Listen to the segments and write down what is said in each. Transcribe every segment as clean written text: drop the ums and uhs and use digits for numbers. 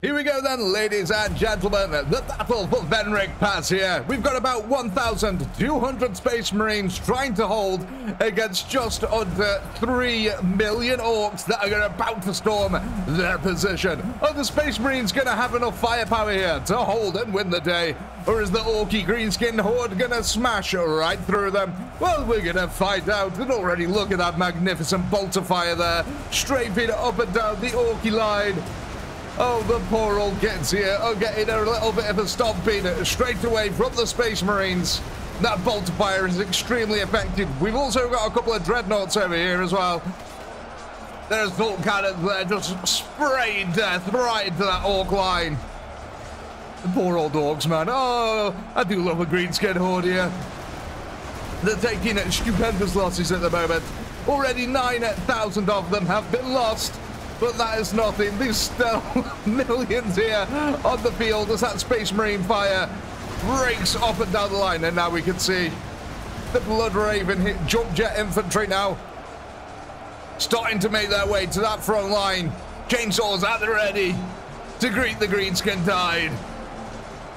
Here we go then, ladies and gentlemen, the battle for Venric Pass here. We've got about 1,200 Space Marines trying to hold against just under 3 million Orcs that are about to storm their position. Are the Space Marines going to have enough firepower here to hold and win the day? Or is the Orky Greenskin Horde going to smash right through them? Well, we're going to find out. And already look at that magnificent bolt of fire there, strafing up and down the Orky line. Oh, the poor old Gets here are getting a little bit of a stomping straight away from the Space Marines. That bolt of fire is extremely effective. We've also got a couple of Dreadnoughts over here as well. There's Bolt Cannons there, just spraying death right into that Orc line. The poor old Orcs, man. Oh, I do love a Greenskin Horde here. They're taking stupendous losses at the moment. Already 9,000 of them have been lost. But that is nothing. There's still millions here on the field as that Space Marine fire breaks up and down the line. And now we can see the Blood Raven hit Jump Jet Infantry now, starting to make their way to that front line. Chainsaws at the ready to greet the Greenskin Tide.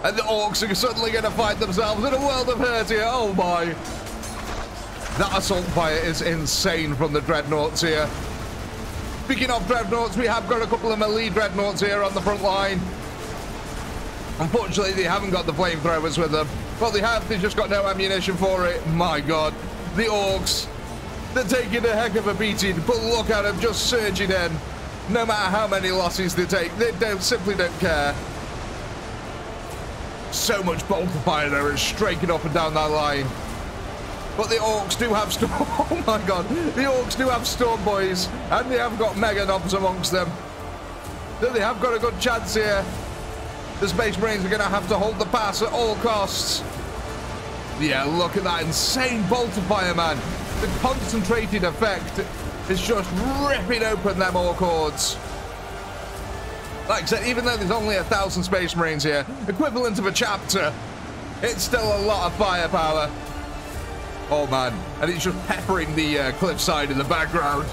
And the Orcs are suddenly going to find themselves in a world of hurt here. Oh my. That assault fire is insane from the Dreadnoughts here. Speaking of Dreadnoughts, we have got a couple of melee Dreadnoughts here on the front line. Unfortunately, they haven't got the flamethrowers with them. Well, they have, they've just got no ammunition for it. My God, the Orcs, they're taking a heck of a beating, but look at them just surging in. No matter how many losses they take, they simply don't care. So much bolt of fire there is striking up and down that line. But the Orcs do have Storm. Oh my God. The Orcs do have Storm Boys. And they have got Mega Knobs amongst them. So they have got a good chance here. The Space Marines are going to have to hold the pass at all costs. Yeah, look at that insane bolt of fire, man. The concentrated effect is just ripping open them Orc hordes. Like I said, even though there's only 1,000 Space Marines here, equivalent of a chapter, it's still a lot of firepower. Oh man, and it's just peppering the cliffside in the background.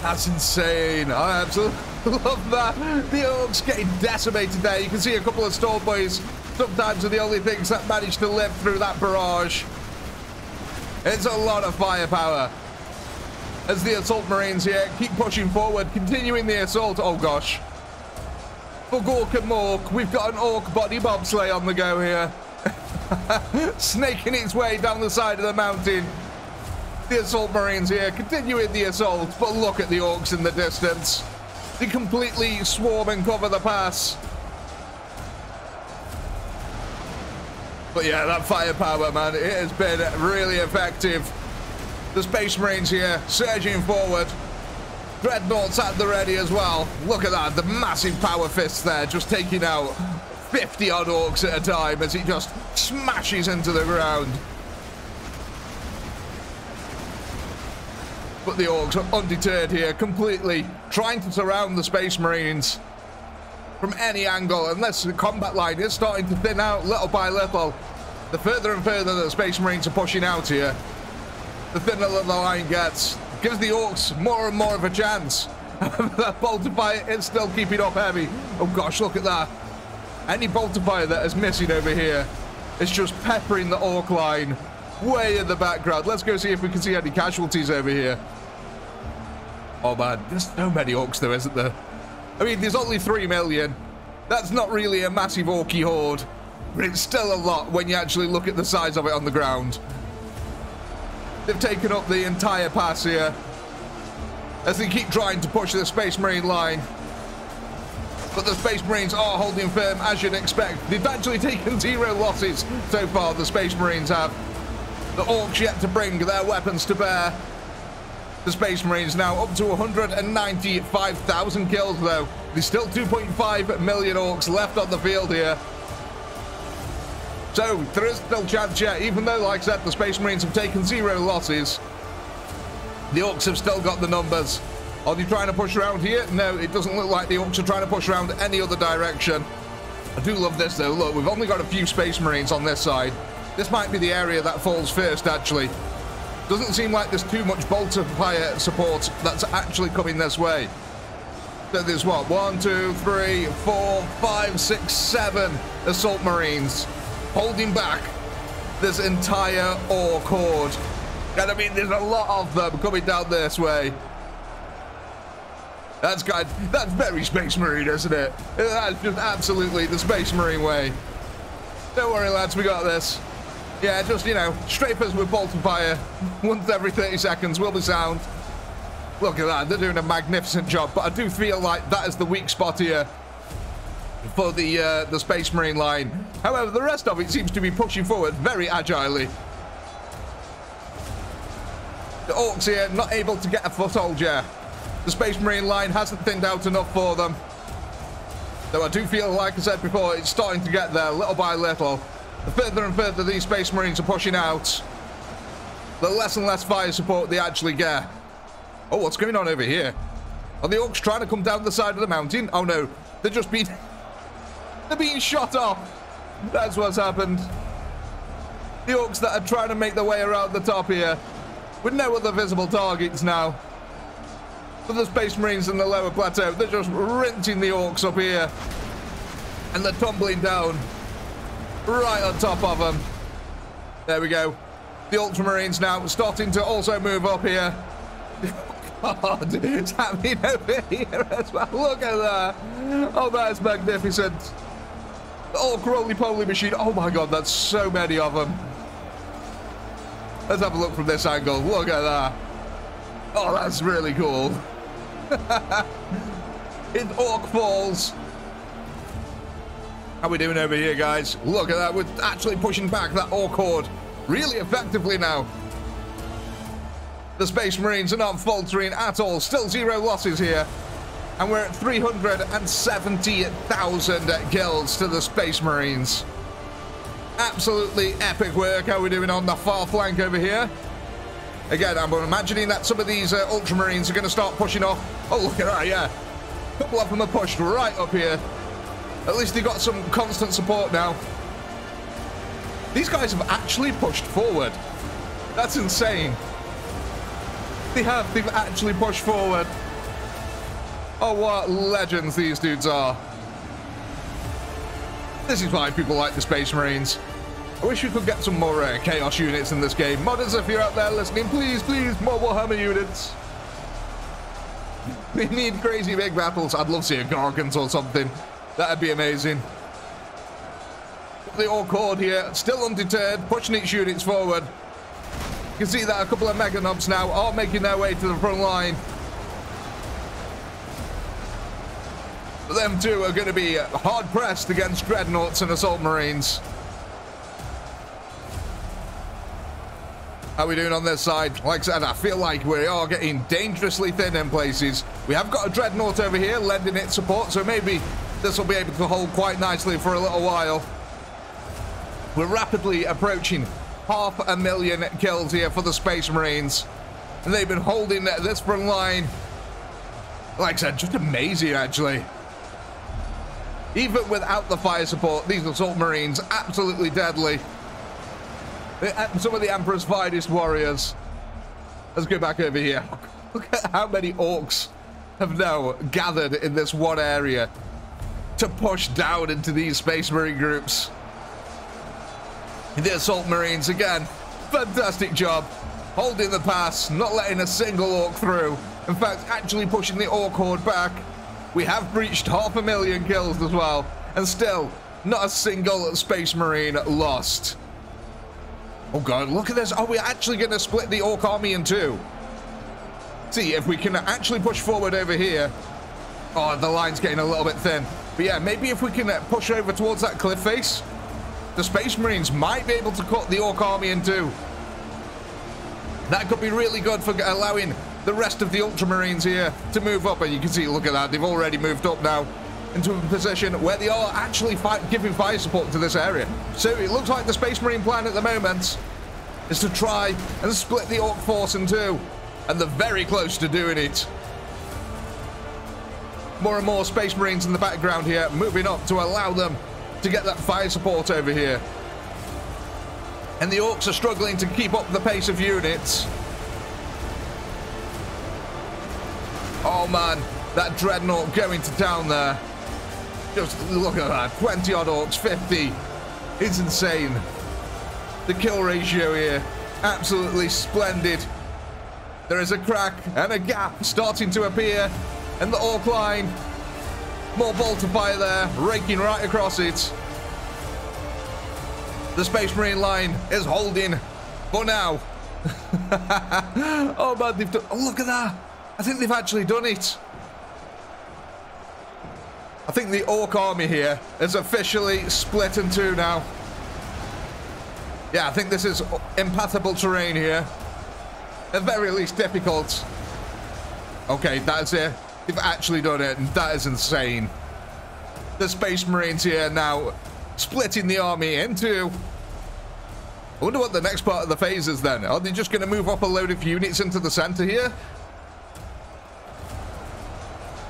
That's insane. I absolutely love that. The Orcs getting decimated there. You can see a couple of Storm Boys sometimes are the only things that manage to live through that barrage. It's a lot of firepower. As the Assault Marines here keep pushing forward, continuing the assault. Oh gosh. For Gork and Mork, we've got an Orc body bobsleigh on the go here. Snaking its way down the side of the mountain. The Assault Marines here continuing the assault, but look at the Orcs in the distance. They completely swarm and cover the pass. But yeah, that firepower, man, it has been really effective. The Space Marines here surging forward. Dreadnoughts at the ready as well. Look at that, the massive power fists there, just taking out 50 odd Orcs at a time as he just smashes into the ground. But the Orcs are undeterred here, completely trying to surround the Space Marines. from any angle, unless the combat line is starting to thin out little by little. The further and further that the Space Marines are pushing out here, the thinner the line gets. Gives the Orcs more and more of a chance. That bolter fire is still keeping up heavy. Oh gosh, look at that. Any bolter fire that is missing over here is just peppering the Orc line way in the background. Let's go see if we can see any casualties over here. Oh man, there's so many Orcs there, isn't there? I mean, there's only 3 million. That's not really a massive Orky horde, but it's still a lot when you actually look at the size of it on the ground. They've taken up the entire pass here as they keep trying to push the Space Marine line. But the Space Marines are holding firm, as you'd expect. They've actually taken 0 losses so far, the Space Marines have. The Orcs yet to bring their weapons to bear. The Space Marines now up to 195,000 kills, though. There's still 2.5 million Orcs left on the field here. So, there is still chance yet, even though, like I said, the Space Marines have taken 0 losses. The Orcs have still got the numbers. Are they trying to push around here? No, it doesn't look like the Orcs are trying to push around any other direction. I do love this, though. Look, we've only got a few Space Marines on this side. This might be the area that falls first, actually. Doesn't seem like there's too much bolter fire support that's actually coming this way. So there's what? 1, 2, 3, 4, 5, 6, 7 Assault Marines holding back this entire Orc horde. And I mean, there's a lot of them coming down this way. That's very Space Marine, isn't it? That's just absolutely the Space Marine way. Don't worry, lads, we got this. Yeah, just, you know, strafe us with bolter fire once every 30 seconds. We'll be sound. Look at that. They're doing a magnificent job. But I do feel like that is the weak spot here for the Space Marine line. However, the rest of it seems to be pushing forward very agilely. The Orcs here not able to get a foothold yet. The Space Marine line hasn't thinned out enough for them. Though I do feel, like I said before, it's starting to get there little by little. The further and further these Space Marines are pushing out, the less and less fire support they actually get. Oh, what's going on over here? Are the Orcs trying to come down the side of the mountain? Oh no, they're just being... they're being shot off. That's what's happened. The Orcs that are trying to make their way around the top here, with no other visible targets now. But the Space Marines in the lower plateau, they're just rinsing the Orcs up here. And they're tumbling down right on top of them. There we go. The Ultramarines now starting to also move up here. God, it's happening over here as well. Look at that. Oh, that's magnificent. The Orc roly-poly machine. Oh my God, that's so many of them. Let's have a look from this angle. Look at that. Oh, that's really cool. In Orc Falls. How are we doing over here, guys? Look at that. We're actually pushing back that Orc horde really effectively now. The Space Marines are not faltering at all. Still 0 losses here. And we're at 370,000 kills to the Space Marines. Absolutely epic work. How are we doing on the far flank over here? Again, I'm imagining that some of these Ultramarines are going to start pushing off. Oh, look at that, yeah. A couple of them are pushed right up here. At least they got some constant support now. These guys have actually pushed forward. That's insane. They've actually pushed forward. Oh, what legends these dudes are. This is why people like the Space Marines. I wish we could get some more Chaos units in this game. Modders, if you're out there listening, please, please, more Warhammer units. We need crazy big battles. I'd love to see a Gargant or something. That'd be amazing. The Orc horde here, still undeterred, pushing its units forward. You can see that a couple of Mega Nobs now are making their way to the front line. But them two are going to be hard-pressed against Dreadnoughts and Assault Marines. How are we doing on this side? Like I said, I feel like we are getting dangerously thin in places. We have got a Dreadnought over here lending it support, so maybe this will be able to hold quite nicely for a little while. We're rapidly approaching 500,000 kills here for the Space Marines. And they've been holding this front line. Like I said, just amazing, actually. Even without the fire support, these assault marines absolutely deadly. Some of the Emperor's finest warriors. Let's go back over here. Look at how many orcs have now gathered in this one area to push down into these Space Marine groups. The assault marines, again, fantastic job. Holding the pass, not letting a single orc through. In fact, actually pushing the orc horde back. We have breached 500,000 kills as well. And still, not a single Space Marine lost. Oh god, look at this. Oh, we're actually going to split the orc army in two. See if we can actually push forward over here. Oh, the line's getting a little bit thin. But yeah, maybe if we can push over towards that cliff face, the Space Marines might be able to cut the orc army in two. That could be really good for allowing the rest of the Ultramarines here to move up. And you can see, look at that, they've already moved up now into a position where they are actually giving fire support to this area. So it looks like the Space Marine plan at the moment is to try and split the orc force in two. And they're very close to doing it. More and more Space Marines in the background here, moving up to allow them to get that fire support over here. And the orcs are struggling to keep up the pace of units. Oh man, that Dreadnought going to town there. Just look at that, 20 odd orcs, 50. It's insane. The kill ratio here, absolutely splendid. There is a crack and a gap starting to appear in the orc line. More bolter fire there, raking right across it. The Space Marine line is holding for now. Oh man, they've done. Oh, look at that. I think they've actually done it. I think the orc army here is officially split in two now. Yeah, I think this is impassable terrain here. At very least difficult. Okay, that's it. They've actually done it, and that is insane. The Space Marines here now splitting the army in two. I wonder what the next part of the phase is then. Are they just going to move up a load of units into the center here?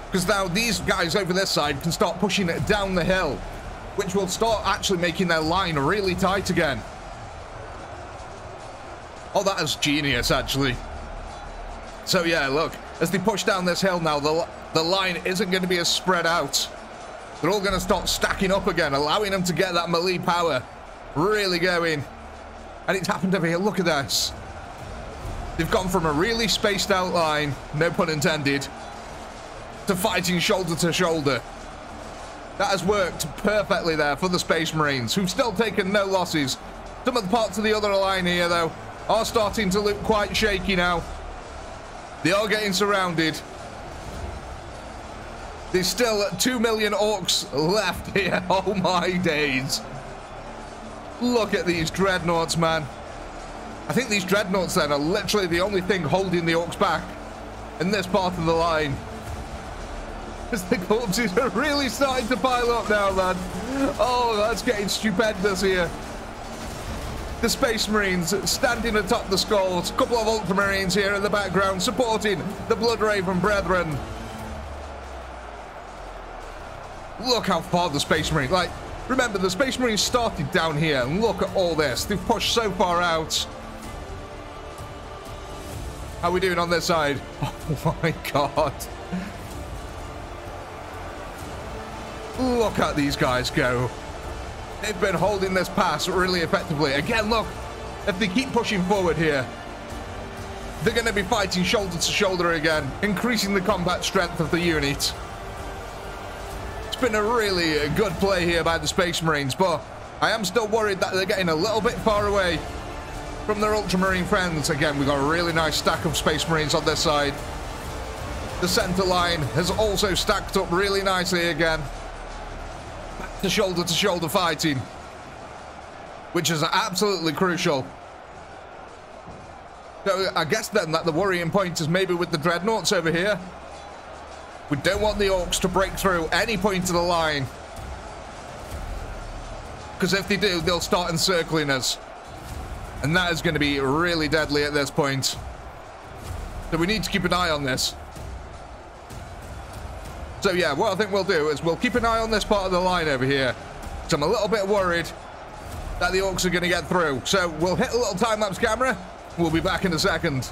Because now these guys over this side can start pushing it down the hill, which will start actually making their line really tight again. Oh, that is genius, actually. So, yeah, look, as they push down this hill now, the line isn't going to be as spread out. They're all going to start stacking up again, allowing them to get that melee power really going. And it's happened over here. Look at this. They've gone from a really spaced out line, no pun intended, to fighting shoulder to shoulder. That has worked perfectly there for the Space Marines, who've still taken no losses. Some of the parts of the other line here, though, are starting to look quite shaky now. They are getting surrounded. There's still 2 million orcs left here. Oh my days. Look at these dreadnoughts, man. I think these dreadnoughts then are literally the only thing holding the orcs back in this part of the line. Because the corpses are really starting to pile up now, man. Oh, that's getting stupendous here. The Space Marines standing atop the skulls. A couple of Ultramarines here in the background supporting the Bloodraven Brethren. Look how far the Space Marines... Like, remember, the Space Marines started down here, and look at all this. They've pushed so far out. How are we doing on this side? Oh my god. Look at these guys go. They've been holding this pass really effectively. Again, look, if they keep pushing forward here, they're going to be fighting shoulder to shoulder again, increasing the combat strength of the unit. It's been a really good play here by the Space Marines, but I am still worried that they're getting a little bit far away from their Ultramarine friends. Again, we've got a really nice stack of Space Marines on this side. The center line has also stacked up really nicely again. To shoulder fighting, which is absolutely crucial. So I guess then that the worrying point is maybe with the dreadnoughts over here. We don't want the orcs to break through any point of the line, because if they do, they'll start encircling us, and that is going to be really deadly at this point. So we need to keep an eye on this. So yeah, what I think we'll do is we'll keep an eye on this part of the line over here. So I'm a little bit worried that the Orcs are going to get through. So we'll hit a little time-lapse camera. We'll be back in a second.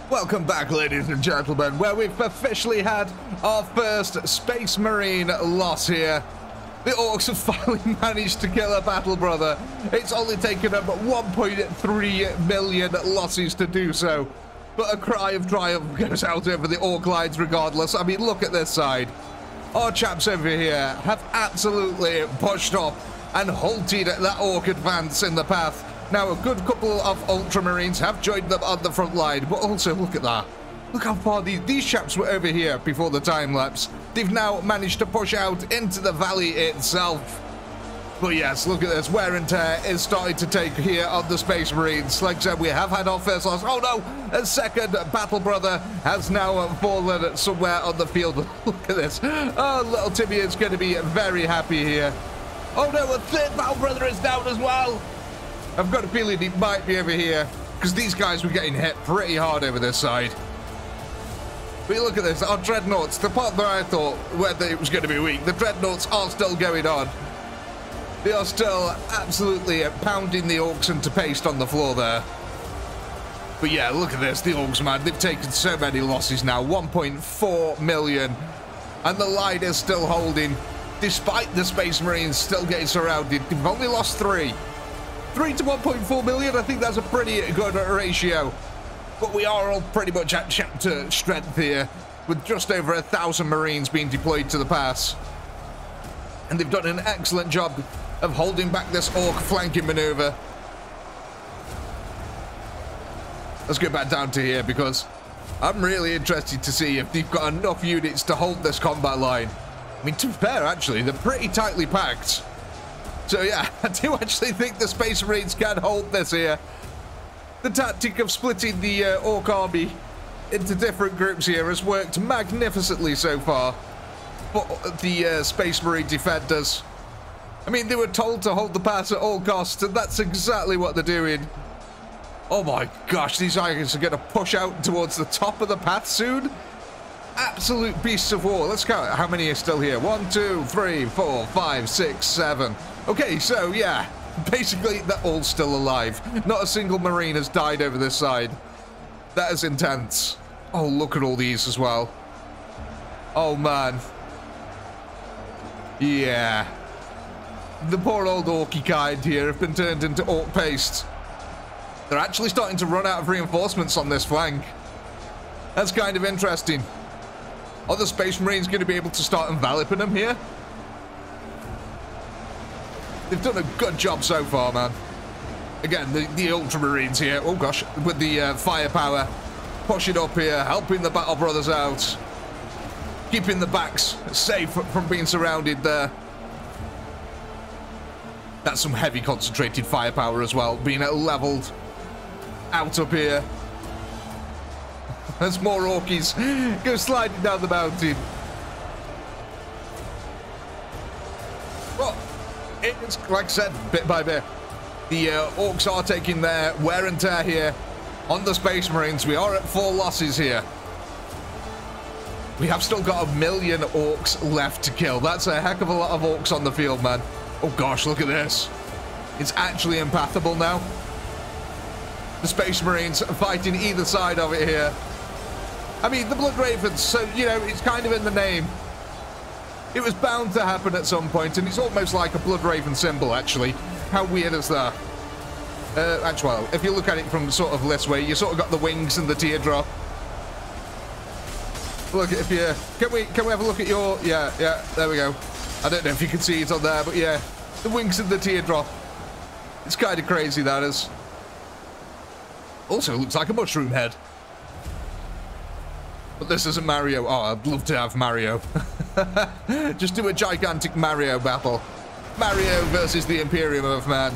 Welcome back, ladies and gentlemen, where we've officially had our first Space Marine loss here. The Orcs have finally managed to kill a battle brother. It's only taken them 1.3 million losses to do so. But a cry of triumph goes out over the Orc lines regardless. I mean, look at this side. Our chaps over here have absolutely pushed up and halted that Orc advance in the path. Now, a good couple of Ultramarines have joined them on the front line, but also look at that. Look how far these chaps were over here before the time lapse. They've now managed to push out into the valley itself. But yes, look at this. Wear and tear is starting to take here on the Space Marines. Like I said, we have had our first loss. Oh no, a second battle brother has now fallen somewhere on the field. Look at this. Oh, little Timmy is going to be very happy here. Oh no, a third battle brother is down as well. I've got a feeling he might be over here, because these guys were getting hit pretty hard over this side. But look at this, our Dreadnoughts, the part that I thought whether it was going to be weak, the Dreadnoughts are still going on. They are still absolutely pounding the Orcs into paste on the floor there. But yeah, look at this, the Orcs, man, they've taken so many losses now, 1.4 million. And the line is still holding, despite the Space Marines still getting surrounded. They've only lost 3. 3 to 1.4 million, I think that's a pretty good ratio. But we are all pretty much at chapter strength here, with just over 1,000 Marines being deployed to the pass. And they've done an excellent job of holding back this Orc flanking maneuver. Let's go back down to here, because I'm really interested to see if they've got enough units to hold this combat line. I mean, to be fair, actually, they're pretty tightly packed. So yeah, I do actually think the Space Marines can hold this here. The tactic of splitting the Orc army into different groups here has worked magnificently so far. But the Space Marine defenders, I mean, they were told to hold the pass at all costs, and that's exactly what they're doing. Oh my gosh, these guys are going to push out towards the top of the path soon. Absolute beasts of war. Let's count how many are still here. 1, 2, 3, 4, 5, 6, 7. Okay, so yeah, basically they're all still alive. Not a single Marine has died over this side. That is intense. Oh, look at all these as well. Oh man. Yeah. The poor old Orky kind here have been turned into Orc paste. They're actually starting to run out of reinforcements on this flank. That's kind of interesting. Are the Space Marines going to be able to start enveloping them here? They've done a good job so far, man. Again, the Ultramarines here, oh gosh, with the firepower, pushing up here, helping the Battle Brothers out, keeping the backs safe from being surrounded there. That's some heavy concentrated firepower as well, being leveled out up here. As more Orkies go sliding down the mountain. Well, it's, like I said, bit by bit, the Orcs are taking their wear and tear here on the Space Marines. We are at 4 losses here. We have still got 1 million Orcs left to kill. That's a heck of a lot of Orcs on the field, man. Oh gosh, look at this. It's actually impassable now. The Space Marines are fighting either side of it here. I mean, the Blood Ravens, so, you know, it's kind of in the name. It was bound to happen at some point, and it's almost like a Blood Raven symbol, actually. How weird is that? Actually, well, if you look at it from sort of this way, you sort of got the wings and the teardrop. Look, if you... Can we have a look at your... Yeah, there we go. I don't know if you can see it on there, but yeah. The wings and the teardrop. It's kind of crazy, that is. Also, looks like a mushroom head. But this isn't Mario. Oh, I'd love to have Mario. Just do a gigantic Mario battle. Mario versus the Imperium of Man.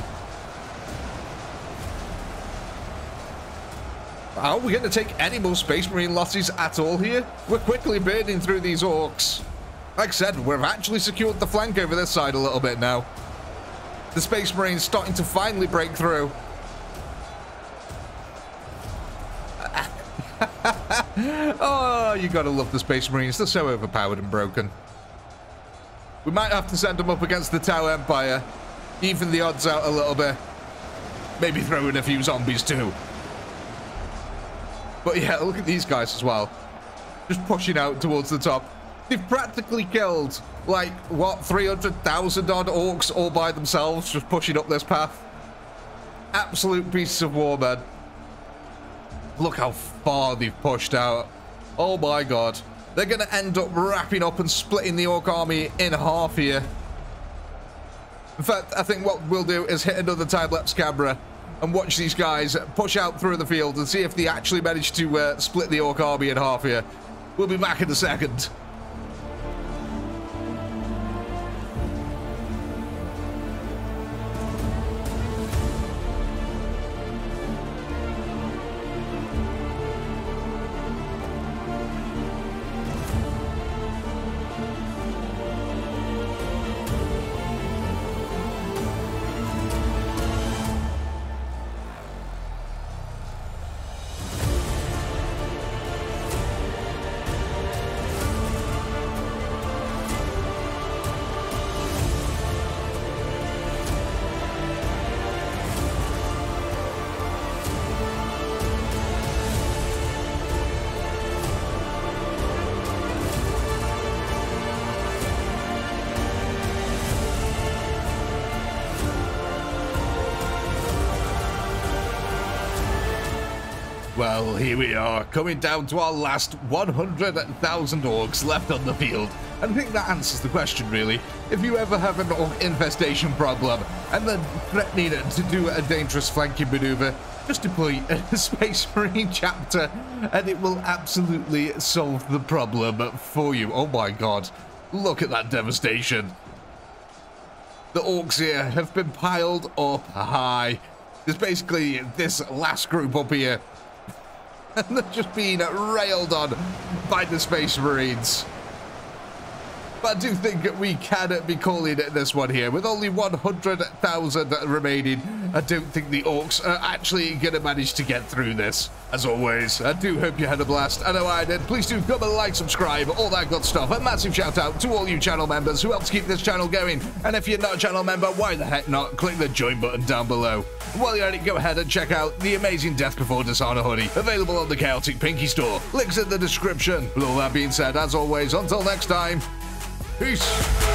Are we going to take any more Space Marine losses at all here? We're quickly burning through these orcs. Like I said, we've actually secured the flank over this side a little bit now. The Space Marines starting to finally break through. Oh, you gotta love the Space Marines. They're so overpowered and broken. We might have to send them up against the Tau Empire. Even the odds out a little bit. Maybe throw in a few zombies too. But yeah, look at these guys as well. Just pushing out towards the top. They've practically killed, like, what, 300,000 odd orcs all by themselves, just pushing up this path. Absolute pieces of war, man. Look how far they've pushed out. Oh my god. They're going to end up wrapping up and splitting the orc army in half here. In fact, I think what we'll do is hit another time-lapse camera and watch these guys push out through the field and see if they actually manage to split the orc army in half here. We'll be back in a second. Well, here we are, coming down to our last 100,000 orcs left on the field. And I think that answers the question, really. If you ever have an orc infestation problem and then threatening to do a dangerous flanking maneuver, just deploy a Space Marine chapter and it will absolutely solve the problem for you. Oh my god, look at that devastation. The orcs here have been piled up high. There's basically this last group up here. And they're just being railed on by the Space Marines. But I do think we can be calling it this one here. With only 100,000 remaining, I don't think the orcs are actually going to manage to get through this. As always, I do hope you had a blast. I know I did. Please do come and like, subscribe, all that good stuff. A massive shout out to all you channel members who help keep this channel going. And if you're not a channel member, why the heck not? Click the join button down below. While you're at it, go ahead and check out the amazing Death Before Dishonor hoodie, available on the Chaotic Pinky store. Links in the description. With all that being said, as always, until next time, peace.